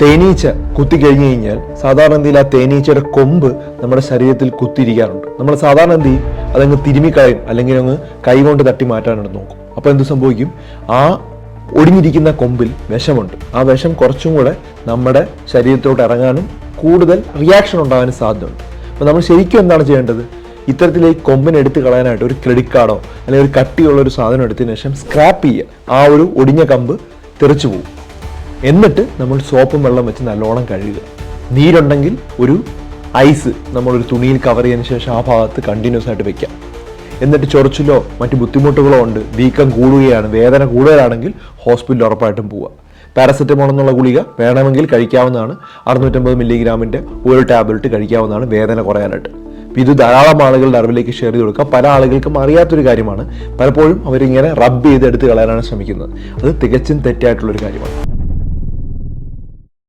തേനീച്ച കുത്തിക്കഴിഞ്ഞു കഴിഞ്ഞാൽ സാധാരണ എന്തെങ്കിലും ആ തേനീച്ചയുടെ കൊമ്പ് നമ്മുടെ ശരീരത്തിൽ കുത്തിയിരിക്കാറുണ്ട്. നമ്മൾ സാധാരണ എന്ത് ചെയ്യും, അതങ്ങ് തിരുമിക്കളയും, അല്ലെങ്കിൽ അങ്ങ് കൈകൊണ്ട് തട്ടി മാറ്റാനായിട്ട് നോക്കും. അപ്പോൾ എന്ത് സംഭവിക്കും, ആ ഒടിഞ്ഞിരിക്കുന്ന കൊമ്പിൽ വിഷമുണ്ട്. ആ വിഷം കുറച്ചും കൂടെ നമ്മുടെ ശരീരത്തോട്ട് ഇറങ്ങാനും കൂടുതൽ റിയാക്ഷൻ ഉണ്ടാകാനും സാധ്യതയുണ്ട്. അപ്പോൾ നമ്മൾ ശരിക്കും എന്താണ് ചെയ്യേണ്ടത്, ഇത്തരത്തിൽ ഈ കൊമ്പിനെ എടുത്ത് കളയാനായിട്ട് ഒരു ക്രെഡിറ്റ് കാർഡോ അല്ലെങ്കിൽ ഒരു കട്ടിയുള്ള ഒരു സാധനം എടുത്തതിന് ശേഷം സ്ക്രാപ്പ് ചെയ്യുക. ആ ഒരു ഒടിഞ്ഞ കമ്പ് തെറിച്ചു പോകും. എന്നിട്ട് നമ്മൾ സോപ്പും വെള്ളം വെച്ച് നല്ലോണം കഴുകുക. നീരുണ്ടെങ്കിൽ ഒരു ഐസ് നമ്മളൊരു തുണിയിൽ കവർ ചെയ്തതിന് ശേഷം ആ ഭാഗത്ത് കണ്ടിന്യൂസ് ആയിട്ട് വെക്കാം. എന്നിട്ട് ചൊറിച്ചിലോ മറ്റ് ബുദ്ധിമുട്ടുകളോ ഉണ്ട്, വീക്കം കൂടുകയാണ്, വേദന കൂടുതലാണെങ്കിൽ ഹോസ്പിറ്റലിൽ ഉറപ്പായിട്ടും പോവുക. പാരസെറ്റമോൾ എന്നുള്ള ഗുളിക വേണമെങ്കിൽ കഴിക്കാവുന്നതാണ്. 650 മില്ലിഗ്രാമിൻ്റെ ഒരു ടാബ്ലറ്റ് കഴിക്കാവുന്നതാണ് വേദന കുറയാനായിട്ട്. ഇത് ധാരാളം ആളുകളുടെ അറിവിലേക്ക് ഷെയർ ചെയ്ത് കൊടുക്കുക. പല ആളുകൾക്കും അറിയാത്തൊരു കാര്യമാണ്. പലപ്പോഴും അവരിങ്ങനെ റബ്ബ് ചെയ്ത് എടുത്ത് കളയാനാണ് ശ്രമിക്കുന്നത്. അത് തികച്ചും തെറ്റായിട്ടുള്ളൊരു കാര്യമാണ്.